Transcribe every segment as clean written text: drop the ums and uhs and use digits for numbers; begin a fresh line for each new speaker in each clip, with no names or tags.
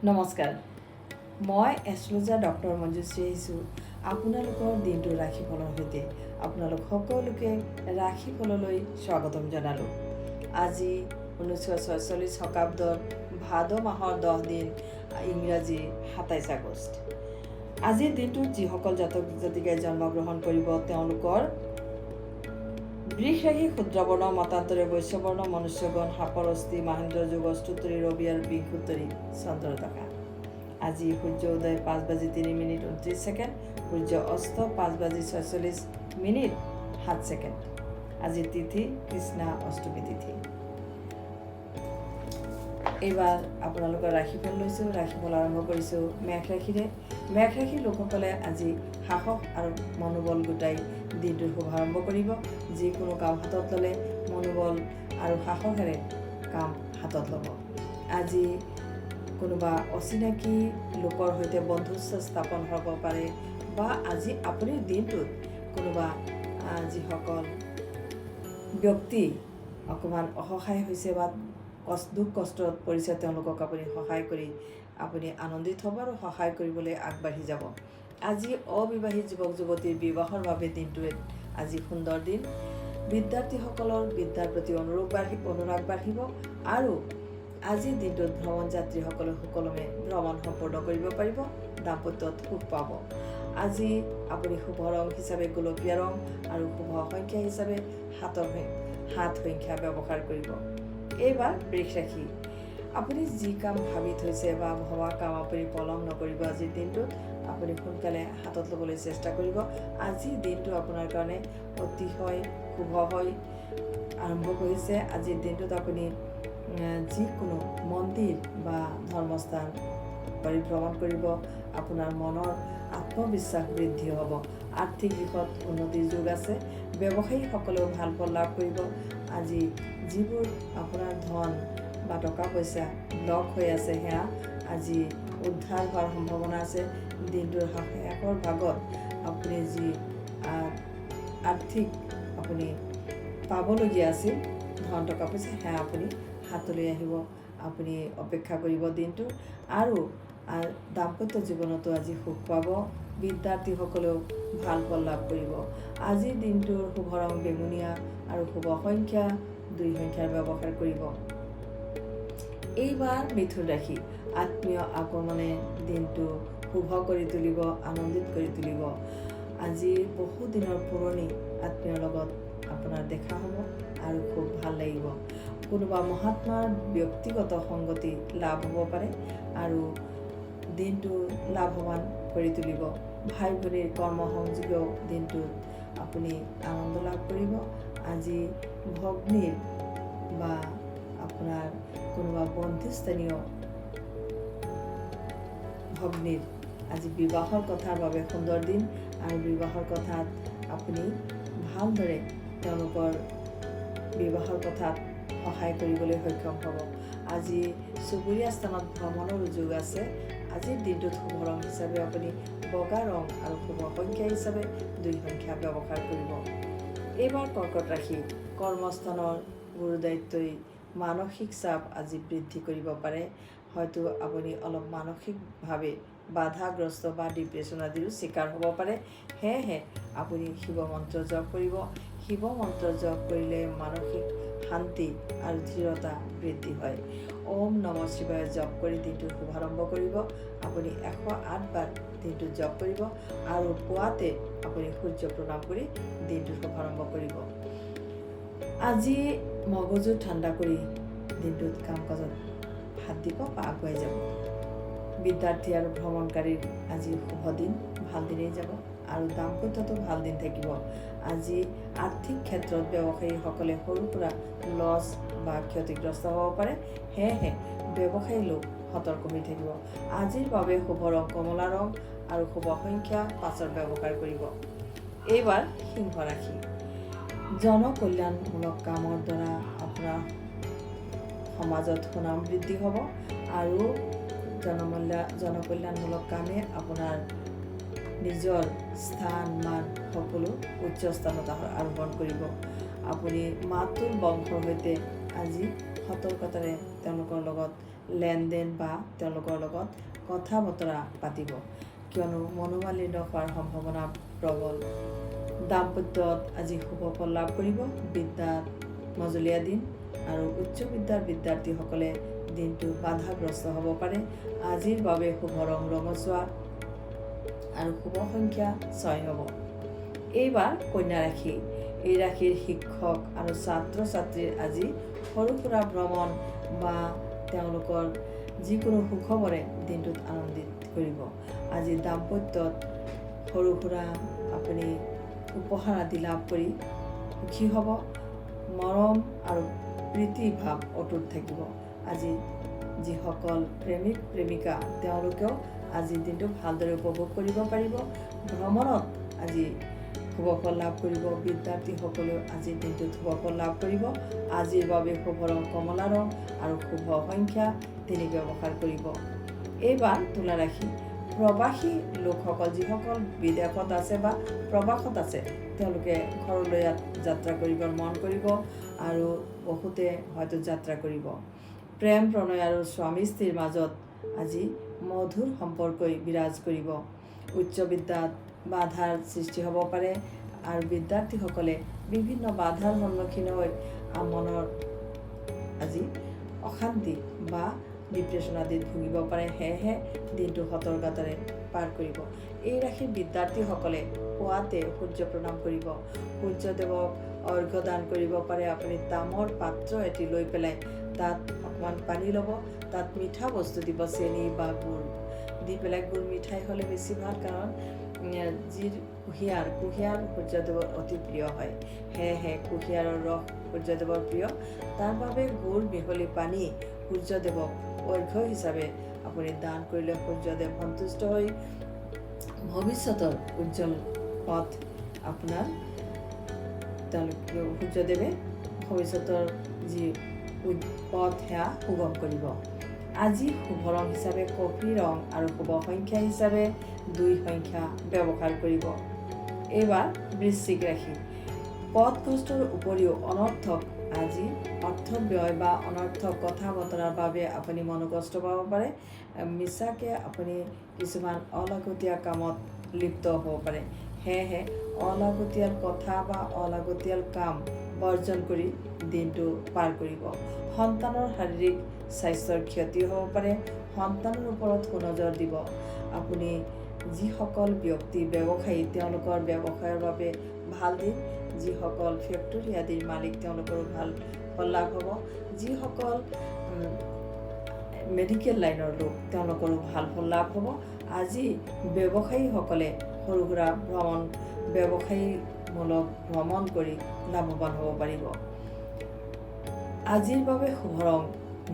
নমস্কাৰ, মই এষ্ট্ৰলজাৰ ড.মঞ্জুশ্ৰী আহিছোঁ আপোনালোকৰ দিনটোৰ ৰাশিফলৰ সৈতে। আপোনালোক সকলোকে ৰাশিফললৈ স্বাগতম জনালোঁ। আজি 1946 শকাব্দৰ ভাদ মাহৰ 10 দিন, ইংৰাজী 27 আগষ্ট। আজিৰ দিনটোত যিসকল জাতক জাতিকাই জন্মগ্ৰহণ কৰিব তেওঁলোকৰ বৃষ ৰাশি, ক্ষুদ্ৰবৰ্ণ, মতান্তৰে বৈশ্যবৰ্ণ, মনুষ্যগণ, সাপৰ অস্থি, মাহেন্দ্ৰ যোগ, অষ্টোত্তৰী, ৰবি আৰু বৃহস্পতি চন্দ্ৰ টকা। আজি সূৰ্য উদয় 5:03:29, সূৰ্য অস্ত 5:46:07। আজি তিথি কৃষ্ণা অষ্টমী তিথি। এইবাৰ আপোনালোকৰ ৰাশিফল লৈছোঁ। ৰাশিফল আৰম্ভ কৰিছোঁ মেঘ ৰাশিৰে। মেঘ ৰাশিৰ লোকসকলে আজি সাহস আৰু মনোবল গোটাই দিনটোৰ শুভাৰম্ভ কৰিব। যিকোনো কাম হাতত ল'লে মনোবল আৰু সাহসেৰে কাম হাতত ল'ব। আজি কোনোবা অচিনাকি লোকৰ সৈতে বন্ধুত্ব স্থাপন হ'ব পাৰে, বা আজি আপুনি দিনটোত কোনোবা যিসকল ব্যক্তি অকণমান অসহায় হৈছে বা দুখ কষ্টত পৰিছে তেওঁলোকক আপুনি সহায় কৰি আপুনি আনন্দিত হ'ব আৰু সহায় কৰিবলৈ আগবাঢ়ি যাব। আজি অবিবাহিত যুৱক যুৱতীৰ বিবাহৰ বাবে দিনটো আজি সুন্দৰ দিন। বিদ্যাৰ্থীসকলৰ বিদ্যাৰ প্ৰতি অনুৰাগ বাঢ়িব আৰু আজিৰ দিনটোত ভ্ৰমণ যাত্ৰীসকলে সুকলমে ভ্ৰমণ সম্পূৰ্ণ কৰিব পাৰিব। দাম্পত্যত সুখ পাব। আজি আপুনি শুভ ৰং হিচাপে গোলপীয়া ৰং আৰু শুভ সংখ্যা হিচাপে 7 সংখ্যা ব্যৱহাৰ কৰিব। এইবাৰ বৃষ ৰাশি, আপুনি যি কাম ভাবি থৈছে বা ভবা কাম আপুনি পলম নকৰিব। আজিৰ দিনটোত আপুনি সোনকালে হাতত ল'বলৈ চেষ্টা কৰিব। আজিৰ দিনটো আপোনাৰ কাৰণে অতিশয় শুভ হৈ আৰম্ভ কৰিছে। আজিৰ দিনটোত আপুনি যিকোনো মন্দিৰ বা ধৰ্মস্থান পৰিভ্ৰমণ কৰিব। আপোনাৰ মনৰ আত্মবিশ্বাস বৃদ্ধি হ'ব। আৰ্থিক দিশত উন্নতিৰ যোগ আছে। ব্যৱসায়ীসকলেও ভাল ফল লাভ কৰিব। আজি যিবোৰ আপোনাৰ ধন বা টকা পইচা ব্লক হৈ আছে সেয়া আজি উদ্ধাৰ হোৱাৰ সম্ভাৱনা আছে। দিনটোৰ শেষৰ ভাগত আপুনি যি আৰ্থিক আপুনি পাবলগীয়া আছিল ধন টকা পইচা সেয়া আপুনি হাতলৈ আহিব। আপুনি অপেক্ষা কৰিব দিনটো। আৰু দাম্পত্য জীৱনতো আজি সুখ পাব। বিদ্যাৰ্থীসকলেও ভাল ফল লাভ কৰিব। আজিৰ দিনটোৰ শুভ ৰং বেঙুনীয়া আৰু শুভ সংখ্যা 2 সংখ্যাৰ ব্যৱহাৰ কৰিব। এইবাৰ মিথুন ৰাশি, আত্মীয় আগমনে দিনটো শুভ কৰি তুলিব, আনন্দিত কৰি তুলিব। আজি বহুদিনৰ পুৰণি আত্মীয়ৰ লগত আপোনাৰ দেখা হ'ব আৰু খুব ভাল লাগিব। কোনোবা মহাত্মাৰ ব্যক্তিগত সংগতি লাভ হ'ব পাৰে আৰু দিনটো লাভৱান কৰি তুলিব। ভাই ভনীৰ কৰ্মসংযোগেও দিনটোত আপুনি আনন্দ লাভ কৰিব। আজি ভগ্নীৰ বা আপোনাৰ কোনোবা বন্ধুস্থানীয় ভগ্নীৰ আজি বিবাহৰ কথাৰ বাবে সুন্দৰ দিন আৰু বিবাহৰ কথাত আপুনি ভালদৰে তেওঁলোকৰ বিবাহৰ কথাত সহায় কৰিবলৈ সক্ষম হ'ব। আজি চুবুৰীয়া স্থানত ভ্ৰমণৰ যোগ আছে। আজিৰ দিনটোত শুভ ৰং হিচাপে আপুনি বগা ৰং আৰু শুভ সংখ্যা হিচাপে 2 সংখ্যা ব্যৱহাৰ কৰিব। এইবাৰ কৰ্কট ৰাশি, কৰ্মস্থানৰ গুৰুদায়িত্বই মানসিক চাপ আজি বৃদ্ধি কৰিব পাৰে। হয়তো আপুনি অলপ মানসিকভাৱে বাধাগ্ৰস্ত বা ডিপ্ৰেশ্যন আদিৰো চিকাৰ হ'ব পাৰে। সেয়েহে আপুনি শিৱ মন্ত্ৰ জপ কৰিব। শিৱ মন্ত্ৰ জপ কৰিলে মানসিক শান্তি আৰু দৃঢ়তা বৃদ্ধি হয়। ওম ন'মঃ শিৱায় জপ কৰি দিনটোৰ শুভাৰম্ভ কৰিব। আপুনি 108 বাৰ দিনটোত জপ কৰিব আৰু পুৱাতে আপুনি সূৰ্য প্ৰণাম কৰি দিনটোৰ শুভাৰম্ভ কৰিব। আজি মগজু ঠাণ্ডা কৰি দিনটোত কাম কাজত হাত দিব বা আগুৱাই যাব। বিদ্যাৰ্থী আৰু ভ্ৰমণকাৰীৰ আজি শুভ দিন, ভাল দিনেই যাব আৰু দাম্পত্যতো ভাল দিন থাকিব। আজি আৰ্থিক ক্ষেত্ৰত ব্যৱসায়ীসকলে সৰু সুৰা লছ বা ক্ষতিগ্ৰস্ত হ'ব পাৰে। সেয়েহে ব্যৱসায়ী লোক সতৰ্ক হৈ থাকিব। আজিৰ বাবে শুভ ৰং কমলা ৰং আৰু শুভ সংখ্যা 5 ব্যৱহাৰ কৰিব। এইবাৰ সিংহ ৰাশি, জনকল্যাণমূলক কামৰ দ্বাৰা আপোনাৰ সমাজত সুনাম বৃদ্ধি হ'ব আৰু জনকল্যাণমূলক কামে আপোনাৰ নিজৰ স্থান মান সকলো উচ্চ স্থানত আৰোহণ কৰিব। আপুনি মাতুল বংশৰ সৈতে আজি সতৰ্কতাৰে তেওঁলোকৰ লগত লেনদেন বা তেওঁলোকৰ লগত কথা বতৰা পাতিব, কিয়নো মনোমালিন্য হোৱাৰ সম্ভাৱনা প্ৰবল। দাম্পত্যত আজি শুভ ফল লাভ কৰিব। বিদ্যাত মজলীয়া দিন আৰু উচ্চ বিদ্যাৰ বিদ্যাৰ্থীসকলে দিনটো বাধাগ্ৰস্ত হ'ব পাৰে। আজিৰ বাবে শুভ ৰং ৰঙচুৱা আৰু শুভ সংখ্যা 6 হ'ব। এইবাৰ কন্যা ৰাশি। এই ৰাশিৰ শিক্ষক আৰু ছাত্ৰ ছাত্ৰীৰ আজি সৰু সুৰা ভ্ৰমণ বা তেওঁলোকৰ যিকোনো সুখবৰে দিনটোত আনন্দিত কৰিব। আজি দাম্পত্যত সৰু সুৰা আপুনি উপহাৰ আদি লাভ কৰি সুখী হ'ব। মৰম আৰু প্ৰীতি ভাৱ অটুট থাকিব। আজি যিসকল প্ৰেমিক প্ৰেমিকা তেওঁলোকেও আজিৰ দিনটো ভালদৰে উপভোগ কৰিব পাৰিব। ভ্ৰমণত আজি শুভ ফল লাভ কৰিব। বিদ্যাৰ্থীসকলেও আজিৰ দিনটোত শুভ ফল লাভ কৰিব। আজিৰ বাবে শুভ ৰং কমলা ৰং আৰু শুভ সংখ্যা 3 ব্যৱহাৰ কৰিব। এইবাৰ তুলা ৰাশি। প্ৰবাসী লোকসকল যিসকল বিদেশত আছে বা প্ৰবাসত আছে তেওঁলোকে ঘৰলৈ যাত্ৰা কৰিবৰ মন কৰিব আৰু বহুতে হয়তো যাত্ৰা কৰিব। প্ৰেম প্ৰণয় আৰু স্বামী স্ত্ৰীৰ মাজত আজি মধুৰ সম্পৰ্কই বিৰাজ কৰিব। উচ্চ বিদ্যাত বাধাৰ সৃষ্টি হ'ব পাৰে আৰু বিদ্যাৰ্থীসকলে বিভিন্ন বাধাৰ সন্মুখীন হৈ মনৰ আজি অশান্তি বা ডিপ্ৰেশ্যন আদিত ভুগিব পাৰে। সেয়েহে দিনটো সতৰ্কতাৰে পাৰ কৰিব। এই ৰাশিৰ বিদ্যাৰ্থীসকলে পুৱাতে সূৰ্য প্ৰণাম কৰিব। সূৰ্যদেৱক অৰ্ঘ্য দান কৰিব পাৰে। আপুনি তামৰ পাত্ৰ এটি লৈ পেলাই তাত অকণমান পানী ল'ব, তাত মিঠা বস্তু দিব, চেনি বা গুড় দি পেলাই। গুড় মিঠাই হ'লে বেছি ভাল, কাৰণ যি কুঁহিয়াৰ সূৰ্যদেৱৰ অতি প্ৰিয় হয়। সেয়েহে কুঁহিয়াৰৰ ৰস সূৰ্যদেৱৰ প্ৰিয়। তাৰ বাবে গুড় মিহলি পানী সূৰ্যদেৱক অৰ্ঘ্য হিচাপে আপুনি দান কৰিলে সূৰ্যদেৱ সন্তুষ্ট হৈ ভৱিষ্যতৰ উজ্জ্বল পথ আপোনাৰ সূৰ্যদেৱে ভৱিষ্যতৰ যি পথ সেয়া সুগম কৰিব। আজি শুভ ৰং হিচাপে কফি ৰং আৰু শুভ সংখ্যা হিচাপে 2 সংখ্যা ব্যৱহাৰ কৰিব। এইবাৰ বৃশ্চিক ৰাশি। পথ কষ্টৰ উপৰিও অনৰ্থক আজি অৰ্থ ব্যয় বা অনৰ্থক কথা বতৰাৰ বাবে আপুনি মনোকষ্ট পাব পাৰে। মিছাকৈ আপুনি কিছুমান অলাগতীয়াল কামত লিপ্ত হ'ব পাৰে। সেয়েহে অলাগতীয়াল কথা বা অলাগতীয়াল কাম বৰ্জন কৰি দিনটো পাৰ কৰিব। সন্তানৰ শাৰীৰিক স্বাস্থ্যৰ ক্ষতি হ'ব পাৰে। সন্তানৰ ওপৰত সুনজৰ দিব। আপুনি যিসকল ব্যক্তি ব্যৱসায়ী তেওঁলোকৰ ব্যৱসায়ৰ বাবে ভাল দিন। যিসকল ফেক্টৰী আদিৰ মালিক তেওঁলোকৰো ভাল ফল লাভ হ'ব। যিসকল মেডিকেল লাইনৰ লোক তেওঁলোকৰো ভাল ফল লাভ হ'ব। আজি ব্যৱসায়ীসকলে সৰু সুৰা ব্যৱসায়ীমূলক ভ্ৰমণ কৰি লাভৱান হ'ব পাৰিব। আজিৰ বাবে শুভ ৰং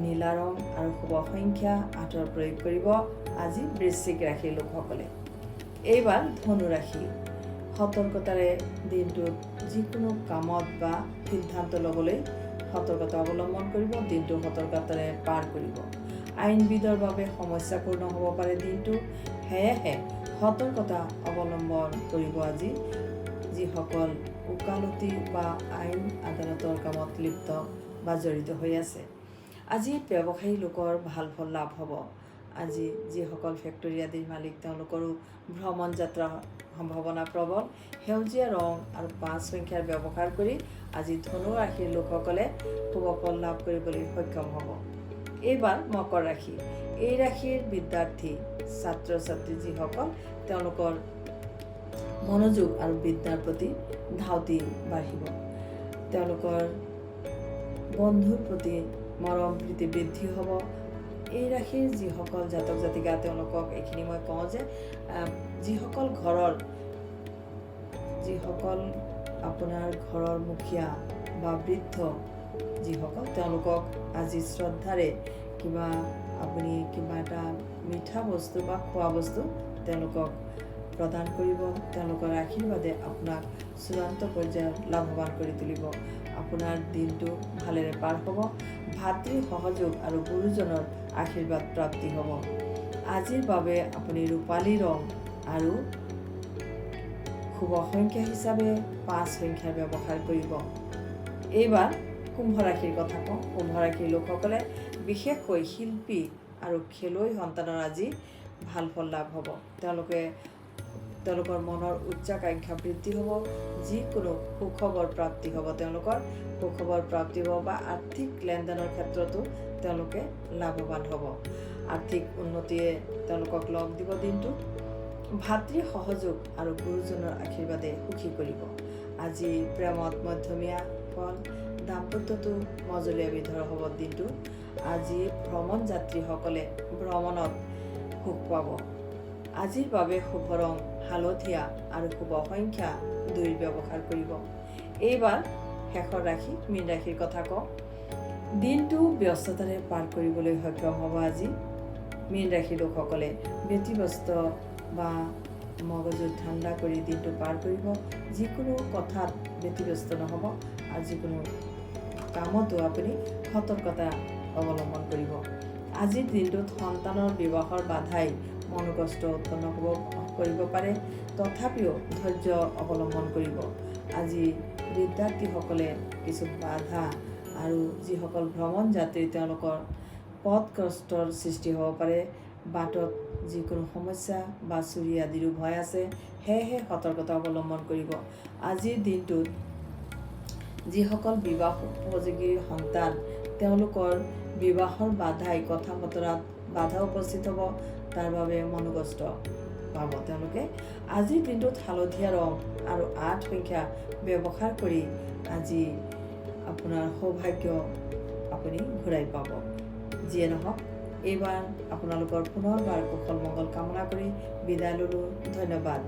নীলা ৰং আৰু শুভ সংখ্যা 8 প্ৰয়োগ কৰিব আজি বৃশ্চিক ৰাশিৰ লোকসকলে। এইবাৰ ধনু ৰাশি। সতৰ্কতাৰে দিনটোত যিকোনো কামত বা সিদ্ধান্ত ল'বলৈ সতৰ্কতা অৱলম্বন কৰিব। দিনটো সতৰ্কতাৰে পাৰ কৰিব। আইনবিদৰ বাবে সমস্যাপূৰ্ণ হ'ব পাৰে দিনটো। সেয়েহে সতৰ্কতা অৱলম্বন কৰিব আজি যিসকল ওকালতি বা আইন আদালতৰ কামত লিপ্ত বা জড়িত হৈ আছে। আজি ব্যৱসায়ী লোকৰ ভাল ফল লাভ হ'ব। আজি যিসকল ফেক্টৰী আদিৰ মালিক তেওঁলোকৰো ভ্ৰমণ যাত্ৰা সম্ভাৱনা প্ৰবল। সেউজীয়া ৰং আৰু 5 সংখ্যাৰ ব্যৱহাৰ কৰি আজি ধনু ৰাশিৰ লোকসকলে শুভ ফল লাভ কৰিবলৈ সক্ষম হ'ব। এইবাৰ মকৰ ৰাশি। এই ৰাশিৰ বিদ্যাৰ্থী ছাত্ৰ ছাত্ৰী যিসকল তেওঁলোকৰ মনোযোগ আৰু বিদ্যাৰ প্ৰতি ধাউতি বাঢ়িব। তেওঁলোকৰ বন্ধুৰ প্ৰতি মৰম প্ৰীতি বৃদ্ধি হ'ব। এই ৰাশিৰ যিসকল জাতক জাতিকা তেওঁলোকক এইখিনি মই কওঁ যে যিসকল আপোনাৰ ঘৰৰ মুখীয়া বা বৃদ্ধ যিসকল তেওঁলোকক আজি শ্ৰদ্ধাৰে আপুনি কিবা এটা মিঠা বস্তু বা খোৱা বস্তু তেওঁলোকক প্ৰদান কৰিব। তেওঁলোকৰ আশীৰ্বাদে আপোনাক চূড়ান্ত পৰ্যায়ত লাভৱান কৰি তুলিব। আপোনাৰ দিনটো ভালেৰে পাৰ হ'ব। ভাতৃ সহযোগ আৰু গুৰুজনৰ আশীৰ্বাদ প্ৰাপ্তি হ'ব। আজিৰ বাবে আপুনি ৰূপালী ৰং আৰু শুভ সংখ্যা হিচাপে 5 সংখ্যাৰ ব্যৱহাৰ কৰিব। এইবাৰ কুম্ভ ৰাশিৰ কথা কওঁ। কুম্ভ ৰাশিৰ লোকসকলে বিশেষকৈ শিল্পী আৰু খেলুৱৈ সন্তানৰ আজি ভাল ফল লাভ হ'ব। তেওঁলোকৰ মনৰ উচ্চাকাংক্ষা বৃদ্ধি হ'ব। যিকোনো সুখবৰ প্ৰাপ্তি হ'ব, তেওঁলোকৰ সুখবৰ প্ৰাপ্তি হ'ব বা আৰ্থিক লেনদেনৰ ক্ষেত্ৰতো তেওঁলোকে লাভৱান হ'ব। আৰ্থিক উন্নতিয়ে তেওঁলোকক লগ দিব। দিনটো ভাতৃ সহযোগ আৰু গুৰুজনৰ আশীৰ্বাদে সুখী কৰিব। আজি প্ৰেমত মধ্যমীয়া ফল, দাম্পত্যটো মজলীয়া বিধৰ হ'ব দিনটো। আজি ভ্ৰমণ যাত্ৰীসকলে ভ্ৰমণত সুখ পাব। আজিৰ বাবে শুভ ৰং হালধীয়া আৰু শুভ সংখ্যা 2 ব্যৱহাৰ কৰিব। এইবাৰ শেষৰ ৰাশি মীন ৰাশিৰ কথা কওঁ। দিনটো ব্যস্ততাৰে পাৰ কৰিবলৈ সক্ষম হ'ব। আজি মীন ৰাশিৰ লোকসকলে ব্যতিব্যস্ত বা মগজু ঠাণ্ডা কৰি দিনটো পাৰ কৰিব। যিকোনো কথাত ব্যতিব্যস্ত নহ'ব আৰু যিকোনো কামতো আপুনি সতৰ্কতা অৱলম্বন কৰিব। আজিৰ দিনটোত সন্তানৰ বিবাহৰ বাধাই মনোকষ্ট উৎপন্ন কৰিব পাৰে, তথাপিও ধৈৰ্য অৱলম্বন কৰিব। আজি বিদ্যাৰ্থীসকলে কিছু বাধা আৰু যিসকল ভ্ৰমণ যাত্ৰী তেওঁলোকৰ পথগ্ৰস্তৰ সৃষ্টি হ'ব পাৰে। বাটত যিকোনো সমস্যা বা চুৰি আদিৰো ভয় আছে, সেয়েহে সতৰ্কতা অৱলম্বন কৰিব। আজিৰ দিনটোত যিসকল বিবাহ উপযোগী সন্তান তেওঁলোকৰ বিবাহৰ বাধাই কথা বতৰাত বাধা উপস্থিত হ'ব, তাৰ বাবে মনোকষ্ট পাব তেওঁলোকে। আজিৰ দিনটোত হালধীয়া ৰং আৰু 8 সংখ্যা ব্যৱহাৰ কৰি আজি আপোনাৰ সৌভাগ্য আপুনি ঘূৰাই পাব। যিয়ে নহওক, এইবাৰ আপোনালোকৰ পুনৰবাৰ কুশল মংগল কামনা কৰি বিদায় ল'লোঁ। ধন্যবাদ।